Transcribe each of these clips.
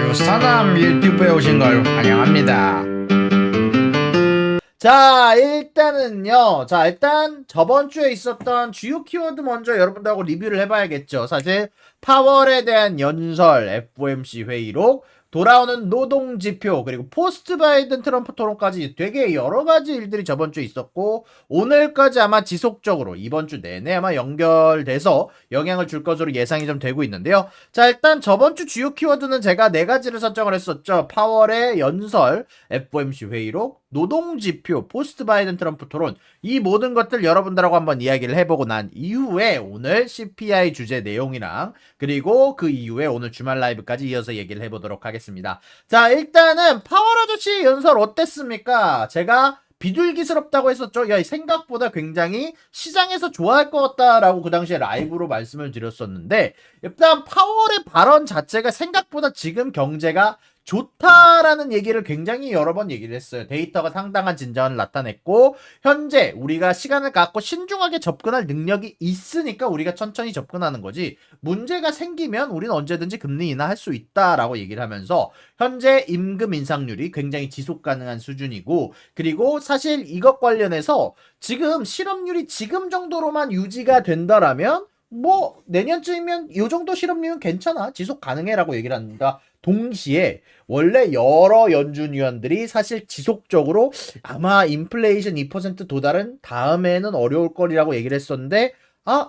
뉴스타담 유튜브에 오신 걸 환영합니다. 자, 일단 저번 주에 있었던 주요 키워드 먼저 여러분들하고 리뷰를 해봐야겠죠. 사실 파월에 대한 연설, FOMC 회의록, 돌아오는 노동지표, 그리고 포스트 바이든 트럼프 토론까지 되게 여러가지 일들이 저번 주에 있었고, 오늘까지 아마 지속적으로 이번 주 내내 아마 연결돼서 영향을 줄 것으로 예상이 좀 되고 있는데요. 자, 일단 저번 주 주요 키워드는 제가 네 가지를 설정을 했었죠. 파월의 연설, FOMC 회의록, 노동지표, 포스트 바이든 트럼프 토론, 이 모든 것들 여러분들하고 한번 이야기를 해보고 난 이후에 오늘 CPI 주제 내용이랑 그리고 그 이후에 오늘 주말 라이브까지 이어서 얘기를 해보도록 하겠습니다. 자, 일단은 파월 아저씨 연설 어땠습니까? 제가 비둘기스럽다고 했었죠. 야, 생각보다 굉장히 시장에서 좋아할 것 같다라고 그 당시에 라이브로 말씀을 드렸었는데, 일단 파월의 발언 자체가 생각보다 지금 경제가 좋다라는 얘기를 굉장히 여러 번 얘기를 했어요. 데이터가 상당한 진전을 나타냈고, 현재 우리가 시간을 갖고 신중하게 접근할 능력이 있으니까 우리가 천천히 접근하는 거지, 문제가 생기면 우리는 언제든지 금리 인하할 수 있다라고 얘기를 하면서, 현재 임금 인상률이 굉장히 지속 가능한 수준이고, 그리고 사실 이것 관련해서 지금 실업률이 지금 정도로만 유지가 된다라면 뭐 내년쯤이면 이 정도 실업률은 괜찮아, 지속 가능해라고 얘기를 합니다. 동시에 원래 여러 연준 위원들이 사실 지속적으로 아마 인플레이션 2% 도달은 다음에는 어려울 거리라고 얘기를 했었는데,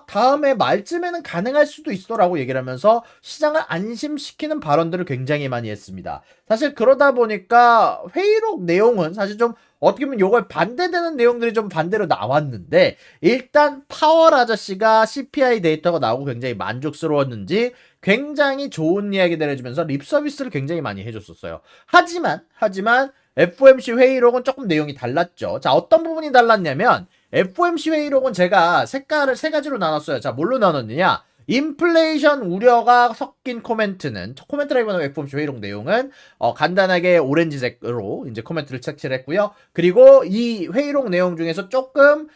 다음에 말쯤에는 가능할 수도 있어라고 얘기를 하면서 시장을 안심시키는 발언들을 굉장히 많이 했습니다. 사실 그러다 보니까 회의록 내용은 사실 좀 어떻게 보면 요걸 반대되는 내용들이 좀 반대로 나왔는데, 일단 파월 아저씨가 CPI 데이터가 나오고 굉장히 만족스러웠는지 굉장히 좋은 이야기들 해주면서 립 서비스를 굉장히 많이 해줬었어요. 하지만 FOMC 회의록은 조금 내용이 달랐죠. 자, 어떤 부분이 달랐냐면, FOMC 회의록은 제가 색깔을 세 가지로 나눴어요. 자, 뭘로 나눴느냐? 인플레이션 우려가 섞인 코멘트라기보다는 FOMC 회의록 내용은 간단하게 오렌지색으로 이제 코멘트를 색칠을 했고요. 그리고 이 회의록 내용 중에서 조금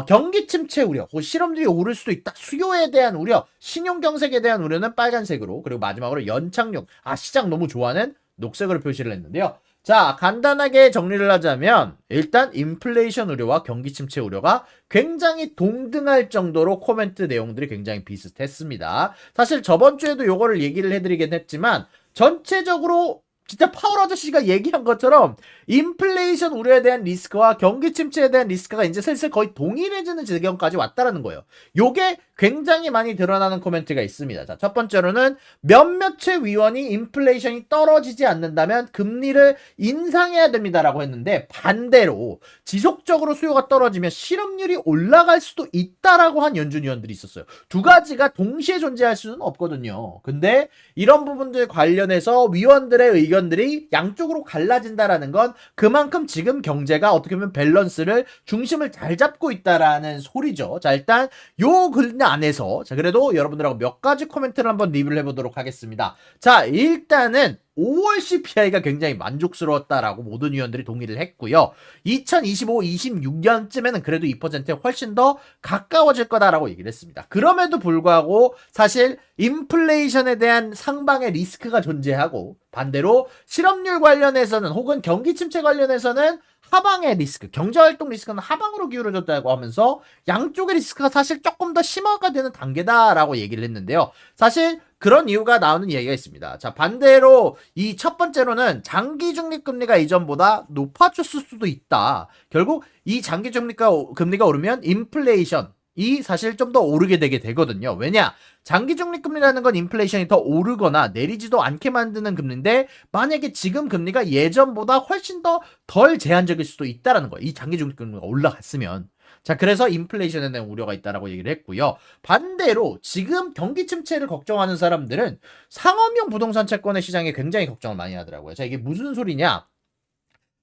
경기 침체 우려, 실업률이 오를 수도 있다, 수요에 대한 우려, 신용 경색에 대한 우려는 빨간색으로, 그리고 마지막으로 연착륙, 시장 너무 좋아하는 녹색으로 표시를 했는데요. 자, 간단하게 정리를 하자면, 일단 인플레이션 우려와 경기 침체 우려가 굉장히 동등할 정도로 코멘트 내용들이 굉장히 비슷했습니다. 사실 저번 주에도 요거를 얘기를 해드리긴 했지만, 전체적으로 진짜 파월 아저씨가 얘기한 것처럼 인플레이션 우려에 대한 리스크와 경기 침체에 대한 리스크가 이제 슬슬 거의 동일해지는 지경까지 왔다라는 거예요. 요게 굉장히 많이 드러나는 코멘트가 있습니다. 자, 첫 번째로는 몇몇의 위원이 인플레이션이 떨어지지 않는다면 금리를 인상해야 됩니다라고 했는데, 반대로 지속적으로 수요가 떨어지면 실업률이 올라갈 수도 있다라고 한 연준 위원들이 있었어요. 두 가지가 동시에 존재할 수는 없거든요. 근데 이런 부분들 관련해서 위원들의 의견들이 양쪽으로 갈라진다라는 건 그만큼 지금 경제가 어떻게 보면 밸런스를, 중심을 잘 잡고 있다라는 소리죠. 자, 일단 요 글 안에서 그래도 여러분들하고 몇 가지 코멘트를 한번 리뷰를 해보도록 하겠습니다. 자, 일단은 5월 CPI가 굉장히 만족스러웠다라고 모든 위원들이 동의를 했고요. 2025-26년쯤에는 그래도 2%에 훨씬 더 가까워질 거다라고 얘기를 했습니다. 그럼에도 불구하고 사실 인플레이션에 대한 상방의 리스크가 존재하고, 반대로 실업률 관련해서는 혹은 경기 침체 관련해서는 하방의 리스크, 경제활동 리스크는 하방으로 기울어졌다고 하면서 양쪽의 리스크가 사실 조금 더 심화가 되는 단계다라고 얘기를 했는데요. 사실 그런 이유가 나오는 이야기가 있습니다. 자, 반대로 이 첫 번째로는 장기 중립금리가 이전보다 높아졌을 수도 있다. 결국 이 장기 금리가 오르면 인플레이션 이 사실 좀 더 오르게 되게 되거든요. 왜냐? 장기 중립금리라는 건 인플레이션이 더 오르거나 내리지도 않게 만드는 금리인데, 만약에 지금 금리가 예전보다 훨씬 더 덜 제한적일 수도 있다라는 거예요. 이 장기 중립금리가 올라갔으면. 자, 그래서 인플레이션에 대한 우려가 있다라고 얘기를 했고요. 반대로 지금 경기 침체를 걱정하는 사람들은 상업용 부동산 채권의 시장에 굉장히 걱정을 많이 하더라고요. 자, 이게 무슨 소리냐?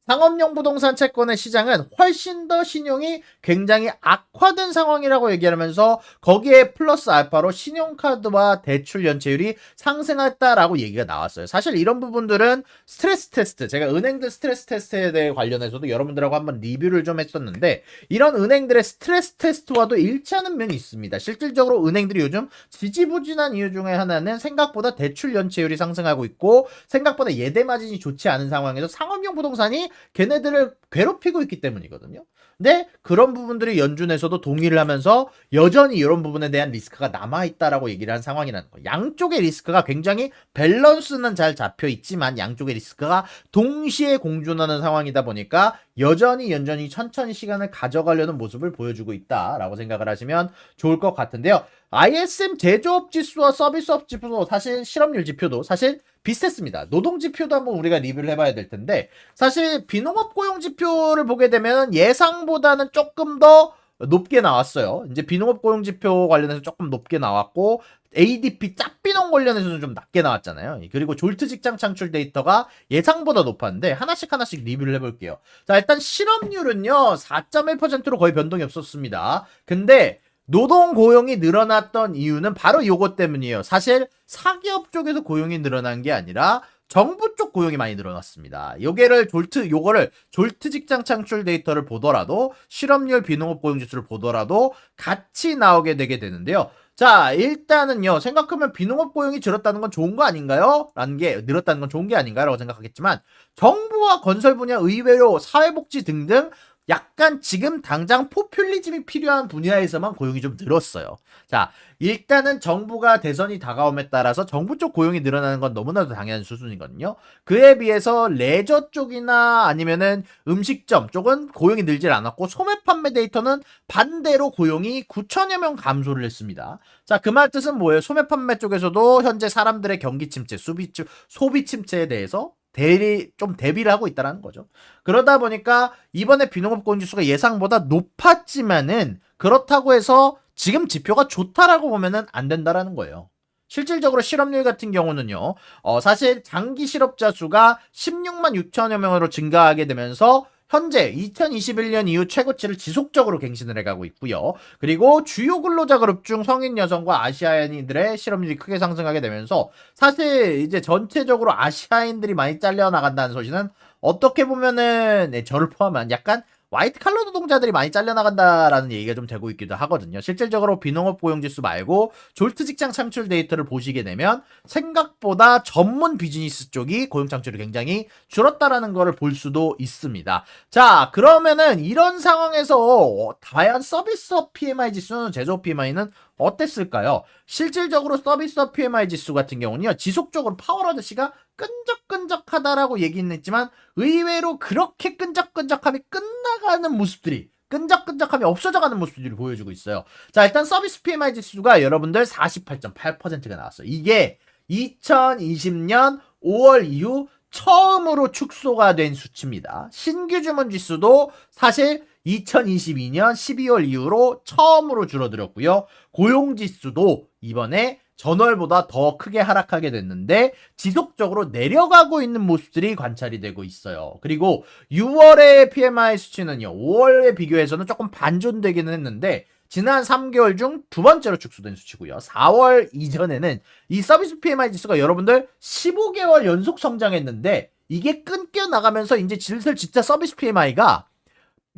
상업용 부동산 채권의 시장은 훨씬 더 신용이 굉장히 악화된 상황이라고 얘기하면서 거기에 플러스 알파로 신용카드와 대출 연체율이 상승했다라고 얘기가 나왔어요. 사실 이런 부분들은 스트레스 테스트, 제가 은행들 스트레스 테스트에 대해 관련해서도 여러분들하고 한번 리뷰를 좀 했었는데 이런 은행들의 스트레스 테스트와도 일치하는 면이 있습니다. 실질적으로 은행들이 요즘 지지부진한 이유 중에 하나는 생각보다 대출 연체율이 상승하고 있고 생각보다 예대 마진이 좋지 않은 상황에서 상업용 부동산이 걔네들을 괴롭히고 있기 때문이거든요. 근데 그런 부분들이 연준에서도 동의를 하면서 여전히 이런 부분에 대한 리스크가 남아있다라고 얘기를 한 상황이라는 거예요. 양쪽의 리스크가 굉장히 밸런스는 잘 잡혀 있지만 양쪽의 리스크가 동시에 공존하는 상황이다 보니까 여전히 천천히 시간을 가져가려는 모습을 보여주고 있다라고 생각을 하시면 좋을 것 같은데요. ISM 제조업 지수와 서비스업 지수도 사실 실업률 지표도 사실 비슷했습니다. 노동 지표도 한번 우리가 리뷰를 해봐야 될 텐데 사실 비농업 고용 지표를 보게 되면 예상보다는 조금 더 높게 나왔어요. 이제 비농업 고용 지표 관련해서 조금 높게 나왔고 ADP 짝비농 관련해서는 좀 낮게 나왔잖아요. 그리고 졸트 직장 창출 데이터가 예상보다 높았는데 하나씩 리뷰를 해볼게요. 자, 일단 실업률은요 4.1%로 거의 변동이 없었습니다. 근데 노동 고용이 늘어났던 이유는 바로 요것 때문이에요. 사실 사기업 쪽에서 고용이 늘어난 게 아니라 정부 쪽 고용이 많이 늘어났습니다. 요거를 졸트 직장 창출 데이터를 보더라도 실업률 비농업 고용 지수를 보더라도 같이 나오게 되게 되는데요. 자, 일단은요, 생각하면 비농업 고용이 줄었다는 건 좋은 거 아닌가요? 늘었다는 건 좋은 게 아닌가요? 라고 생각하겠지만, 정부와 건설 분야, 의외로 사회복지 등등 약간 지금 당장 포퓰리즘이 필요한 분야에서만 고용이 좀 늘었어요. 자, 일단은 정부가 대선이 다가옴에 따라서 정부 쪽 고용이 늘어나는 건 너무나도 당연한 수준이거든요. 그에 비해서 레저 쪽이나 아니면은 음식점 쪽은 고용이 늘질 않았고 소매 판매 데이터는 반대로 고용이 9천여 명 감소를 했습니다. 자, 그 말 뜻은 뭐예요? 소매 판매 쪽에서도 현재 사람들의 경기 침체, 소비 침체에 대해서 대비를 하고 있다는 거죠. 그러다 보니까 이번에 비농업 고용 지수가 예상보다 높았지만은 그렇다고 해서 지금 지표가 좋다라고 보면은 안 된다라는 거예요. 실질적으로 실업률 같은 경우는요, 사실 장기 실업자 수가 16만 6천여 명으로 증가하게 되면서 현재 2021년 이후 최고치를 지속적으로 갱신을 해가고 있고요. 그리고 주요 근로자 그룹 중 성인 여성과 아시아인들의 실업률이 크게 상승하게 되면서 사실 이제 전체적으로 아시아인들이 많이 잘려나간다는 소식은 어떻게 보면은 저를 포함한 약간 화이트 칼라 노동자들이 많이 잘려나간다라는 얘기가 좀 되고 있기도 하거든요. 실질적으로 비농업 고용지수 말고 졸트 직장 창출 데이터를 보시게 되면 생각보다 전문 비즈니스 쪽이 고용 창출이 굉장히 줄었다라는 거를 볼 수도 있습니다. 자, 그러면은 이런 상황에서 과연 서비스업 PMI 지수는 제조업 PMI는 어땠을까요? 실질적으로 서비스업 PMI 지수 같은 경우는요, 지속적으로 파월 아저씨가 끈적끈적하다라고 얘기는 했지만 의외로 그렇게 끈적끈적함이 끝나가는 모습들이 끈적끈적함이 없어져가는 모습들이 보여주고 있어요. 자, 일단 서비스 PMI 지수가 여러분들 48.8%가 나왔어요. 이게 2020년 5월 이후 처음으로 축소가 된 수치입니다. 신규 주문 지수도 사실 2022년 12월 이후로 처음으로 줄어들었고요. 고용 지수도 이번에 전월보다 더 크게 하락하게 됐는데 지속적으로 내려가고 있는 모습들이 관찰이 되고 있어요. 그리고 6월의 PMI 수치는요, 5월에 비교해서는 조금 반전되기는 했는데 지난 3개월 중 두 번째로 축소된 수치고요. 4월 이전에는 이 서비스 PMI 지수가 여러분들 15개월 연속 성장했는데 이게 끊겨 나가면서 이제 슬슬 진짜 서비스 PMI가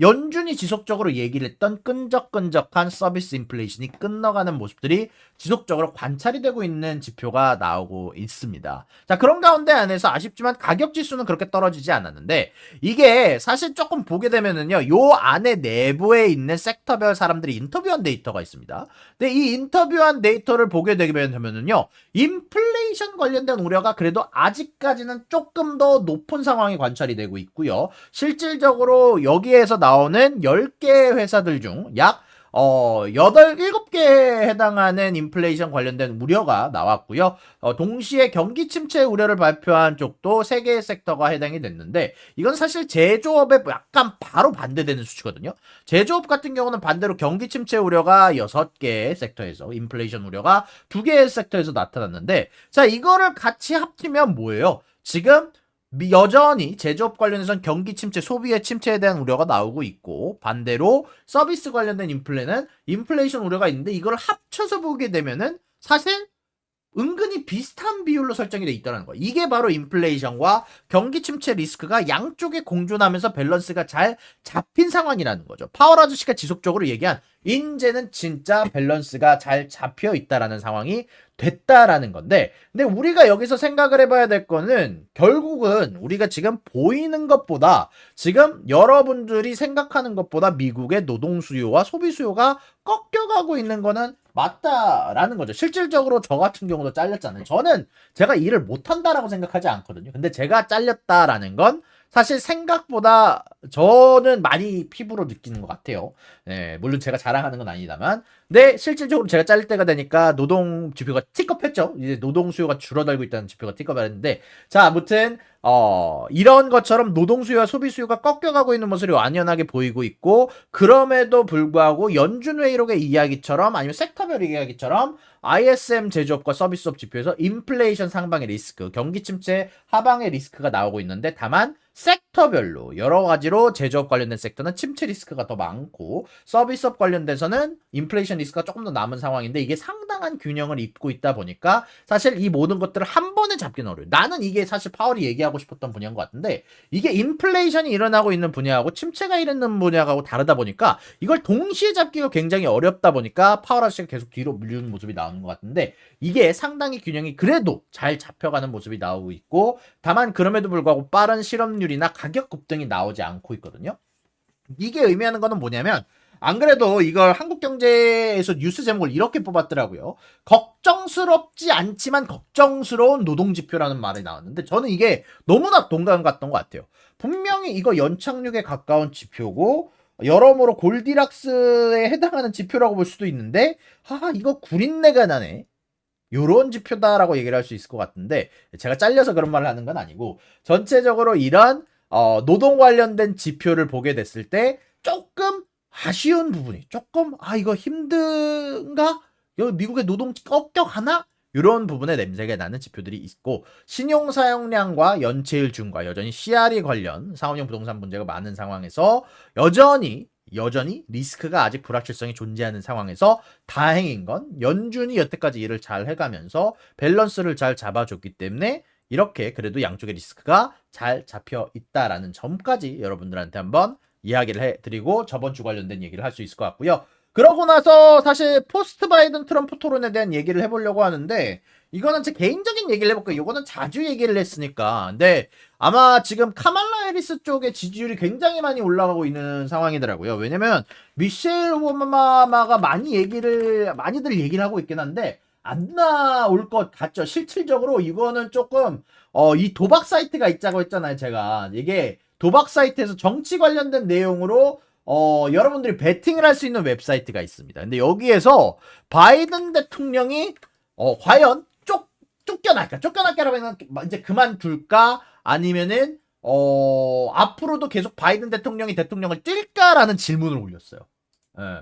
연준이 지속적으로 얘기를 했던 끈적끈적한 서비스 인플레이션이 끝나가는 모습들이 지속적으로 관찰이 되고 있는 지표가 나오고 있습니다. 자, 그런 가운데 안에서 아쉽지만 가격 지수는 그렇게 떨어지지 않았는데 이게 사실 조금 보게 되면은요, 요 안에 내부에 있는 섹터별 사람들이 인터뷰한 데이터가 있습니다. 근데 이 인터뷰한 데이터를 보게 되면은요, 인플레이션 관련된 우려가 그래도 아직까지는 조금 더 높은 상황이 관찰이 되고 있고요. 실질적으로 여기에서 나오는 10개 회사들 중 약 7개에 해당하는 인플레이션 관련된 우려가 나왔고요. 동시에 경기 침체 우려를 발표한 쪽도 3개의 섹터가 해당이 됐는데 이건 사실 제조업에 약간 바로 반대되는 수치거든요. 제조업 같은 경우는 반대로 경기 침체 우려가 6개의 섹터에서, 인플레이션 우려가 2개의 섹터에서 나타났는데 자, 이거를 같이 합치면 뭐예요? 지금 여전히 제조업 관련해서는 경기 침체, 소비의 침체에 대한 우려가 나오고 있고 반대로 서비스 관련된 인플레는 인플레이션 우려가 있는데 이걸 합쳐서 보게 되면은 사실 은근히 비슷한 비율로 설정이 돼 있다는 거예요. 이게 바로 인플레이션과 경기 침체 리스크가 양쪽에 공존하면서 밸런스가 잘 잡힌 상황이라는 거죠. 파월 아저씨가 지속적으로 얘기한 인제는 진짜 밸런스가 잘 잡혀 있다라는 상황이 됐다라는 건데, 근데 우리가 여기서 생각을 해봐야 될 거는 결국은 우리가 지금 보이는 것보다 지금 여러분들이 생각하는 것보다 미국의 노동 수요와 소비 수요가 꺾여가고 있는 거는 맞다라는 거죠. 실질적으로 저 같은 경우도 잘렸잖아요. 저는 제가 일을 못한다라고 생각하지 않거든요. 근데 제가 잘렸다라는 건 사실 생각보다 저는 많이 피부로 느끼는 것 같아요. 네, 물론 제가 자랑하는 건 아니다만. 근데 실질적으로 제가 잘릴 때가 되니까 노동 지표가 틱업했죠. 이제 노동 수요가 줄어들고 있다는 지표가 틱업했는데, 자, 아무튼 이런 것처럼 노동 수요와 소비 수요가 꺾여가고 있는 모습이 완연하게 보이고 있고, 그럼에도 불구하고 연준 회의록의 이야기처럼 아니면 섹터별 이야기처럼 ISM 제조업과 서비스업 지표에서 인플레이션 상방의 리스크, 경기 침체 하방의 리스크가 나오고 있는데, 다만 섹터별로 여러 가지로 제조업 관련된 섹터는 침체 리스크가 더 많고 서비스업 관련돼서는 인플레이션 리스크가 조금 더 남은 상황인데, 이게 상당한 균형을 잇고 있다 보니까 사실 이 모든 것들을 한 번에 잡기는 어려워요. 나는 이게 사실 파월이 얘기하고 싶었던 분야인 것 같은데, 이게 인플레이션이 일어나고 있는 분야하고 침체가 일어나는 분야하고 다르다 보니까 이걸 동시에 잡기가 굉장히 어렵다 보니까 파월 아저씨가 계속 뒤로 밀리는 모습이 나오는 것 같은데, 이게 상당히 균형이 그래도 잘 잡혀가는 모습이 나오고 있고, 다만 그럼에도 불구하고 빠른 실업률이나 가격 급등이 나오지 않고 있거든요. 이게 의미하는 거는 뭐냐면, 안 그래도 이걸 한국경제에서 뉴스 제목을 이렇게 뽑았더라고요. 걱정스럽지 않지만 걱정스러운 노동지표라는 말이 나왔는데, 저는 이게 너무나 동감 갔던 것 같아요. 분명히 이거 연착륙에 가까운 지표고 여러모로 골디락스에 해당하는 지표라고 볼 수도 있는데, 이거 구린내가 나네, 요런 지표다라고 얘기를 할 수 있을 것 같은데, 제가 잘려서 그런 말을 하는 건 아니고 전체적으로 이런 노동 관련된 지표를 보게 됐을 때 조금 아쉬운 부분이, 조금 이거 힘든가? 여기 미국의 노동 꺾여가나? 이런 부분에 냄새가 나는 지표들이 있고, 신용 사용량과 연체율 증가, 여전히 CRE 관련 상업용 부동산 문제가 많은 상황에서 여전히 리스크가 아직 불확실성이 존재하는 상황에서 다행인 건 연준이 여태까지 일을 잘 해가면서 밸런스를 잘 잡아줬기 때문에 이렇게 그래도 양쪽의 리스크가 잘 잡혀 있다라는 점까지 여러분들한테 한번 이야기를 해드리고 저번 주 관련된 얘기를 할 수 있을 것 같고요. 그러고 나서 사실 포스트 바이든 트럼프 토론에 대한 얘기를 해보려고 하는데, 이거는 제 개인적인 얘기를 해볼게요. 이거는 자주 얘기를 했으니까. 근데 아마 지금 카말라 해리스 쪽의 지지율이 굉장히 많이 올라가고 있는 상황이더라고요. 왜냐면 미셸 오바마가 많이들 얘기를 하고 있긴 한데 안 나올 것 같죠. 실질적으로 이거는 조금 이 도박 사이트가 있자고 했잖아요. 제가 이게 도박 사이트에서 정치 관련된 내용으로 여러분들이 베팅을 할 수 있는 웹사이트가 있습니다. 근데 여기에서 바이든 대통령이 과연 쫓겨날까라고 하면 이제 그만둘까, 아니면은 앞으로도 계속 바이든 대통령이 대통령을 뛸까라는 질문을 올렸어요. 예.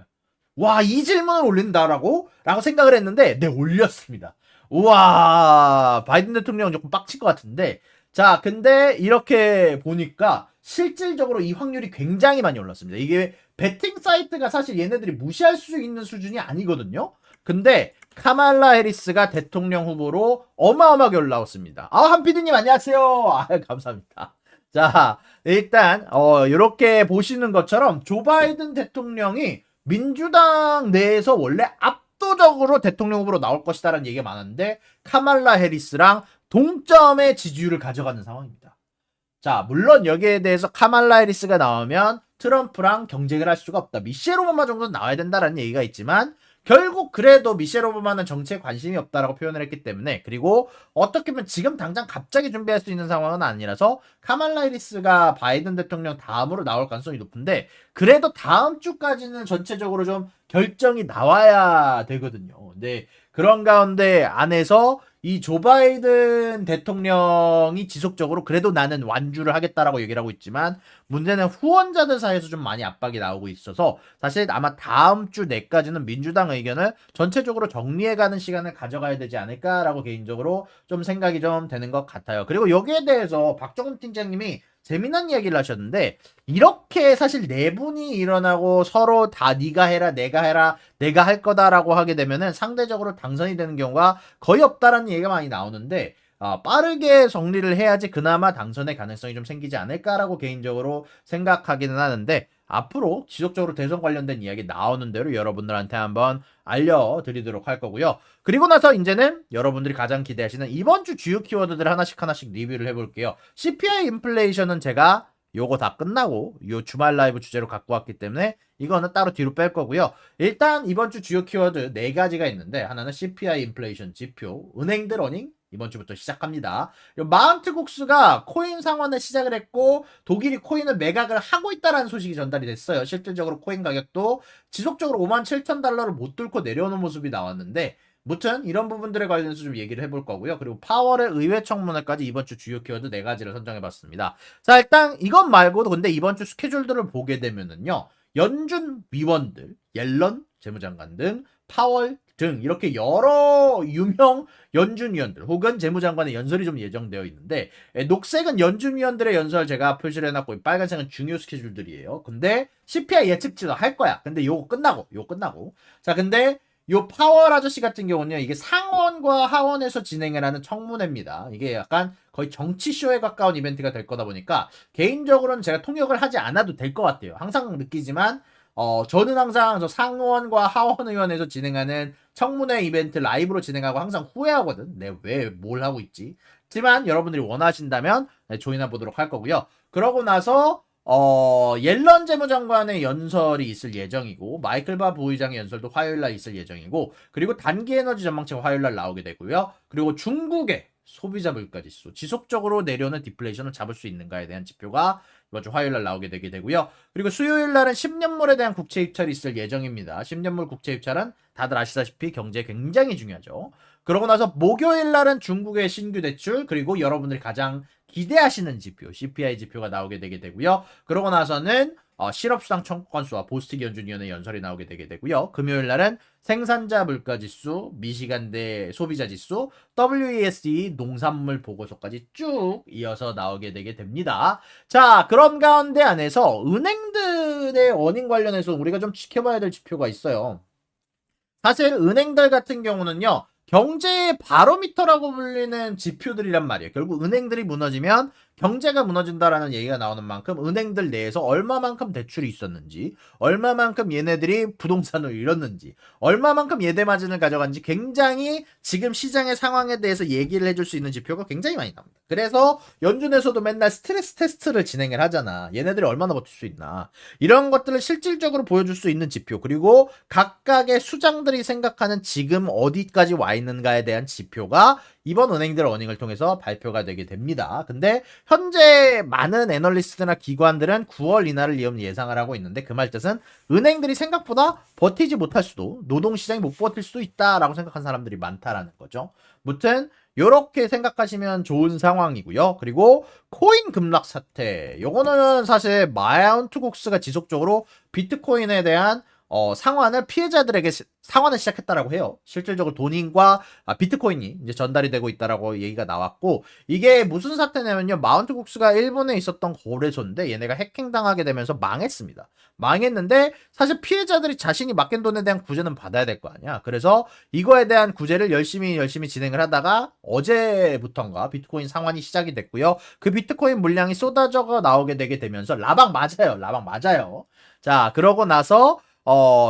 와, 이 질문을 올린다라고 생각을 했는데, 네, 올렸습니다. 우와, 바이든 대통령은 조금 빡칠 것 같은데, 자, 근데 이렇게 보니까 실질적으로 이 확률이 굉장히 많이 올랐습니다. 이게 베팅 사이트가 사실 얘네들이 무시할 수 있는 수준이 아니거든요. 근데 카말라 해리스가 대통령 후보로 어마어마하게 올라왔습니다. 한피디님 안녕하세요. 감사합니다. 자, 일단 이렇게 보시는 것처럼 조 바이든 대통령이 민주당 내에서 원래 압도적으로 대통령 후보로 나올 것이다라는 얘기가 많았는데, 카말라 해리스랑 동점의 지지율을 가져가는 상황입니다. 자, 물론 여기에 대해서 카말라 해리스가 나오면 트럼프랑 경쟁을 할 수가 없다, 미셸 오바마 정도는 나와야 된다라는 얘기가 있지만, 결국 그래도 미셸 오바마는 정치에 관심이 없다라고 표현을 했기 때문에, 그리고 어떻게 보면 지금 당장 갑자기 준비할 수 있는 상황은 아니라서 카말라 해리스가 바이든 대통령 다음으로 나올 가능성이 높은데, 그래도 다음 주까지는 전체적으로 좀 결정이 나와야 되거든요. 근데 그런 가운데 안에서 이 조 바이든 대통령이 지속적으로 그래도 나는 완주를 하겠다라고 얘기를 하고 있지만 문제는 후원자들 사이에서 좀 많이 압박이 나오고 있어서 사실 아마 다음 주 내까지는 민주당 의견을 전체적으로 정리해가는 시간을 가져가야 되지 않을까라고 개인적으로 좀 생각이 좀 되는 것 같아요. 그리고 여기에 대해서 박정훈 팀장님이 재미난 이야기를 하셨는데 이렇게 사실 내분이 일어나고 서로 다 네가 해라 내가 해라 내가 할 거다라고 하게 되면은 상대적으로 당선이 되는 경우가 거의 없다라는 얘기가 많이 나오는데 빠르게 정리를 해야지 그나마 당선의 가능성이 좀 생기지 않을까라고 개인적으로 생각하기는 하는데 앞으로 지속적으로 대선 관련된 이야기 나오는 대로 여러분들한테 한번 알려드리도록 할 거고요. 그리고 나서 이제는 여러분들이 가장 기대하시는 이번 주 주요 키워드들 하나씩 리뷰를 해볼게요. CPI 인플레이션은 제가 요거 다 끝나고 요 주말 라이브 주제로 갖고 왔기 때문에 이거는 따로 뒤로 뺄 거고요. 일단 이번 주 주요 키워드 4가지가 있는데 하나는 CPI 인플레이션 지표, 은행들 어닝 이번 주부터 시작합니다. 마운트 국수가 코인 상환을 시작을 했고 독일이 코인을 매각을 하고 있다라는 소식이 전달이 됐어요. 실질적으로 코인 가격도 지속적으로 57,000달러를 못 뚫고 내려오는 모습이 나왔는데 무튼 이런 부분들에 관련해서 좀 얘기를 해볼 거고요. 그리고 파월의 의회 청문회까지 이번 주 주요 키워드 4가지를 선정해봤습니다. 자 일단 이것 말고도 근데 이번 주 스케줄들을 보게 되면은요. 연준 위원들, 옐런 재무장관 등 파월 등 이렇게 여러 유명 연준위원들 혹은 재무장관의 연설이 좀 예정되어 있는데 녹색은 연준위원들의 연설 제가 표시를 해놨고 빨간색은 중요 스케줄들이에요. 근데 CPI 예측치도 할 거야. 근데 요거 끝나고 자 근데 요 파월 아저씨 같은 경우는요 이게 상원과 하원에서 진행을 하는 청문회입니다. 이게 약간 거의 정치쇼에 가까운 이벤트가 될 거다 보니까 개인적으로는 제가 통역을 하지 않아도 될 것 같아요. 항상 느끼지만 저는 항상 저 상원과 하원 의원에서 진행하는 청문회 이벤트 라이브로 진행하고 항상 후회하거든. 내가 왜 뭘 하고 있지? 하지만 여러분들이 원하신다면 조인해 보도록 할 거고요. 그러고 나서 옐런 재무장관의 연설이 있을 예정이고 마이클 바 부의장의 연설도 화요일날 있을 예정이고 그리고 단기에너지 전망치가 화요일날 나오게 되고요. 그리고 중국의 소비자 물가지수 지속적으로 내려오는 디플레이션을 잡을 수 있는가에 대한 지표가 이번 주 화요일날 나오게 되게 되고요. 그리고 수요일날은 10년물에 대한 국채 입찰이 있을 예정입니다. 10년물 국채 입찰은 다들 아시다시피 경제에 굉장히 중요하죠. 그러고 나서 목요일날은 중국의 신규 대출 그리고 여러분들이 가장 기대하시는 지표 CPI 지표가 나오게 되게 되고요. 그러고 나서는 실업수당 청구 건수와 보스틱 연준위원회 연설이 나오게 되게 되고요. 금요일날은 생산자 물가지수, 미시간대 소비자지수, WESD 농산물 보고서까지 쭉 이어서 나오게 되게 됩니다. 자, 그런 가운데 안에서 은행들의 어닝 관련해서 우리가 좀 지켜봐야 될 지표가 있어요. 사실 은행들 같은 경우는요. 경제의 바로미터라고 불리는 지표들이란 말이에요. 결국 은행들이 무너지면 경제가 무너진다라는 얘기가 나오는 만큼 은행들 내에서 얼마만큼 대출이 있었는지, 얼마만큼 얘네들이 부동산을 잃었는지, 얼마만큼 예대마진을 가져간지 굉장히 지금 시장의 상황에 대해서 얘기를 해줄 수 있는 지표가 굉장히 많이 나옵니다. 그래서 연준에서도 맨날 스트레스 테스트를 진행을 하잖아. 얘네들이 얼마나 버틸 수 있나. 이런 것들을 실질적으로 보여줄 수 있는 지표, 그리고 각각의 수장들이 생각하는 지금 어디까지 와 있는가에 대한 지표가 이번 은행들 어닝을 통해서 발표가 되게 됩니다. 근데 현재 많은 애널리스트나 기관들은 9월 이날을 예상을 하고 있는데 그 말 뜻은 은행들이 생각보다 버티지 못할 수도 노동시장이 못 버틸 수도 있다라고 생각한 사람들이 많다라는 거죠. 무튼 요렇게 생각하시면 좋은 상황이고요. 그리고 코인 급락 사태 요거는 사실 마운트 국스가 지속적으로 비트코인에 대한 상환을 피해자들에게 상환을 시작했다라고 해요. 실질적으로 돈인과 비트코인이 이제 전달이 되고 있다라고 얘기가 나왔고 이게 무슨 사태냐면요. 마운트 국스가 일본에 있었던 거래소인데 얘네가 해킹당하게 되면서 망했습니다. 망했는데 사실 피해자들이 자신이 맡긴 돈에 대한 구제는 받아야 될 거 아니야. 그래서 이거에 대한 구제를 열심히 진행을 하다가 어제부턴가 비트코인 상환이 시작이 됐고요. 그 비트코인 물량이 쏟아져 나오게 되게 되면서 라방 맞아요. 자, 그러고 나서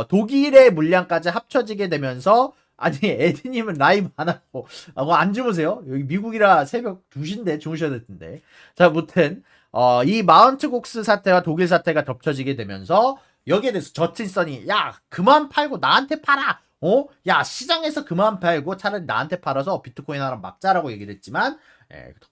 독일의 물량까지 합쳐지게 되면서 아니 에디님은 라이브 안 하고 안 주무세요? 여기 미국이라 새벽 2시인데 주무셔야 될 텐데. 자, 무튼 이 마운트 국스 사태와 독일 사태가 겹쳐지게 되면서 여기에 대해서 저친선이 야 그만 팔고 나한테 팔아. 야 시장에서 그만 팔고 차라리 나한테 팔아서 비트코인 하나 막자라고 얘기를 했지만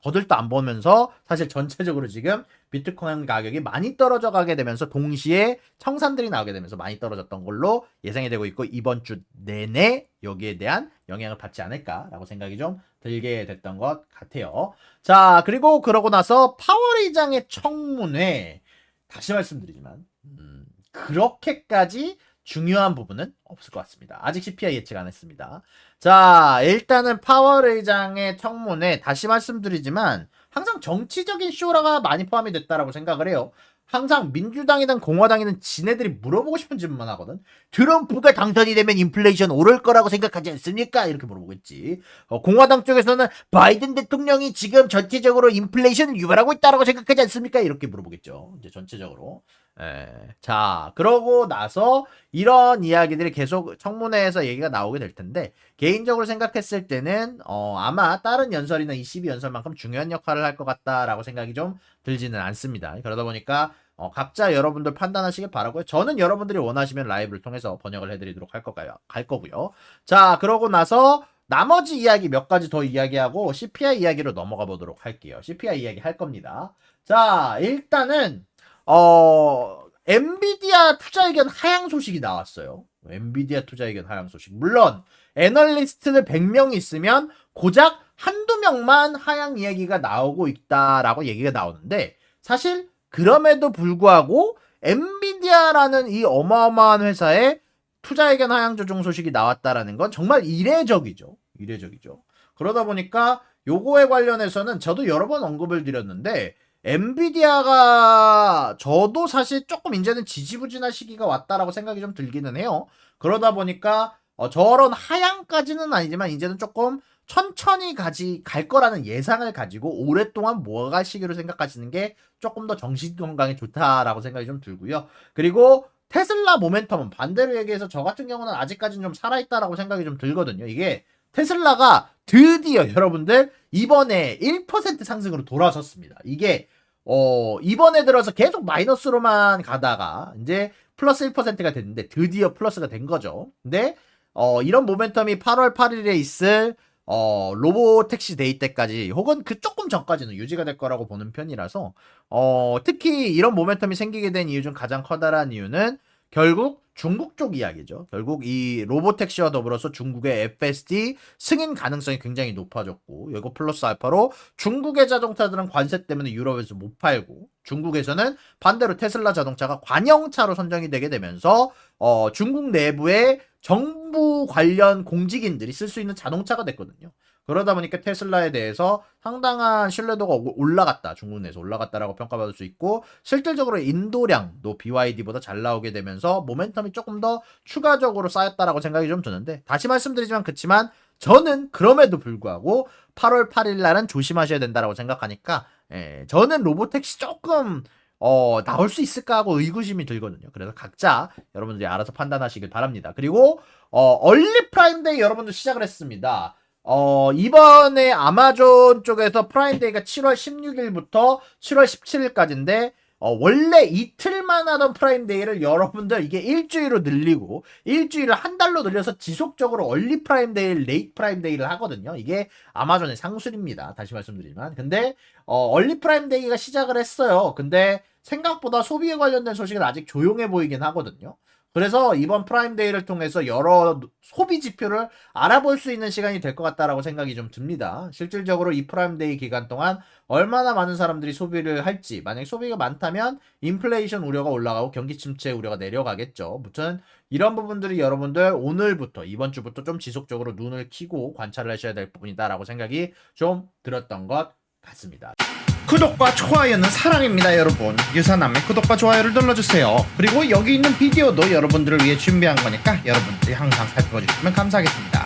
거들떠 안 보면서 사실 전체적으로 지금 비트코인 가격이 많이 떨어져 가게 되면서 동시에 청산들이 나오게 되면서 많이 떨어졌던 걸로 예상이 되고 있고 이번 주 내내 여기에 대한 영향을 받지 않을까라고 생각이 좀 들게 됐던 것 같아요. 자, 그리고 그러고 나서 파월 의장의 청문회 다시 말씀드리지만 그렇게까지 중요한 부분은 없을 것 같습니다. 아직 CPI 예측 안 했습니다. 자, 일단은 파월 의장의 청문회 다시 말씀드리지만 항상 정치적인 쇼라가 많이 포함이 됐다라고 생각을 해요. 항상 민주당이든 공화당이든 지네들이 물어보고 싶은 질문만 하거든. 트럼프가 당선이 되면 인플레이션 오를 거라고 생각하지 않습니까? 이렇게 물어보겠지. 공화당 쪽에서는 바이든 대통령이 지금 전체적으로 인플레이션을 유발하고 있다라고 생각하지 않습니까? 이렇게 물어보겠죠. 이제 전체적으로. 자, 그러고 나서 이런 이야기들이 계속 청문회에서 얘기가 나오게 될 텐데 개인적으로 생각했을 때는 아마 다른 연설이나 22연설만큼 중요한 역할을 할 것 같다라고 생각이 좀 들지는 않습니다. 그러다 보니까 각자 여러분들 판단하시길 바라고요. 저는 여러분들이 원하시면 라이브를 통해서 번역을 해드리도록 할 거고요. 자, 그러고 나서 나머지 이야기 몇 가지 더 이야기하고 CPI 이야기로 넘어가 보도록 할게요. CPI 이야기 할 겁니다. 자, 일단은 엔비디아 투자 의견 하향 소식이 나왔어요. 엔비디아 투자 의견 하향 소식. 물론 애널리스트들 100명이 있으면 고작 한두 명만 하향 이야기가 나오고 있다라고 얘기가 나오는데 사실 그럼에도 불구하고 엔비디아라는 이 어마어마한 회사에 투자 의견 하향 조정 소식이 나왔다라는 건 정말 이례적이죠. 이례적이죠. 그러다 보니까 요거에 관련해서는 저도 여러 번 언급을 드렸는데 엔비디아가 저도 사실 조금 이제는 지지부진할 시기가 왔다라고 생각이 좀 들기는 해요. 그러다 보니까 저런 하향까지는 아니지만 이제는 조금 천천히 갈 거라는 예상을 가지고 오랫동안 모아갈 시기로 생각하시는 게 조금 더 정신 건강에 좋다라고 생각이 좀 들고요. 그리고 테슬라 모멘텀은 반대로 얘기해서 저 같은 경우는 아직까지는 좀 살아있다라고 생각이 좀 들거든요. 이게 테슬라가 드디어 여러분들 이번에 1% 상승으로 돌아섰습니다. 이게 이번에 들어서 계속 마이너스로만 가다가 이제 플러스 1%가 됐는데 드디어 플러스가 된 거죠. 근데 이런 모멘텀이 8월 8일에 있을 로보택시 데이 때까지 혹은 그 조금 전까지는 유지가 될 거라고 보는 편이라서 특히 이런 모멘텀이 생기게 된 이유 중 가장 커다란 이유는 결국 중국 쪽 이야기죠. 결국 이 로보택시와 더불어서 중국의 FSD 승인 가능성이 굉장히 높아졌고 이거 플러스 알파로 중국의 자동차들은 관세 때문에 유럽에서 못 팔고 중국에서는 반대로 테슬라 자동차가 관영차로 선정이 되게 되면서 중국 내부의 정부 관련 공직인들이 쓸 수 있는 자동차가 됐거든요. 그러다 보니까 테슬라에 대해서 상당한 신뢰도가 올라갔다. 중국 내에서 올라갔다라고 평가받을 수 있고 실질적으로 인도량도 BYD보다 잘 나오게 되면서 모멘텀이 조금 더 추가적으로 쌓였다라고 생각이 좀 드는데 다시 말씀드리지만 그렇지만 저는 그럼에도 불구하고 8월 8일 날은 조심하셔야 된다라고 생각하니까 저는 로보택시 조금 나올 수 있을까 하고 의구심이 들거든요. 그래서 각자 여러분들이 알아서 판단하시길 바랍니다. 그리고 얼리 프라임데이 여러분들 시작을 했습니다. 이번에 아마존 쪽에서 프라임데이가 7월 16일부터 7월 17일까지인데 원래 이틀만 하던 프라임데이를 여러분들 이게 일주일로 늘리고 일주일을 한 달로 늘려서 지속적으로 얼리 프라임데이, 레이트 프라임데이를 하거든요. 이게 아마존의 상술입니다. 다시 말씀드리지만. 근데 얼리 프라임데이가 시작을 했어요. 근데 생각보다 소비에 관련된 소식은 아직 조용해 보이긴 하거든요. 그래서 이번 프라임데이를 통해서 여러 소비 지표를 알아볼 수 있는 시간이 될 것 같다라고 생각이 좀 듭니다. 실질적으로 이 프라임데이 기간 동안 얼마나 많은 사람들이 소비를 할지, 만약에 소비가 많다면 인플레이션 우려가 올라가고 경기 침체 우려가 내려가겠죠. 무튼 이런 부분들이 여러분들 오늘부터 이번 주부터 좀 지속적으로 눈을 켜고 관찰을 하셔야 될 부분이다라고 생각이 좀 들었던 것 같습니다. 구독과 좋아요는 사랑입니다, 여러분. 유사남의 구독과 좋아요를 눌러주세요. 그리고 여기 있는 비디오도 여러분들을 위해 준비한 거니까 여러분들이 항상 살펴봐 주시면 감사하겠습니다.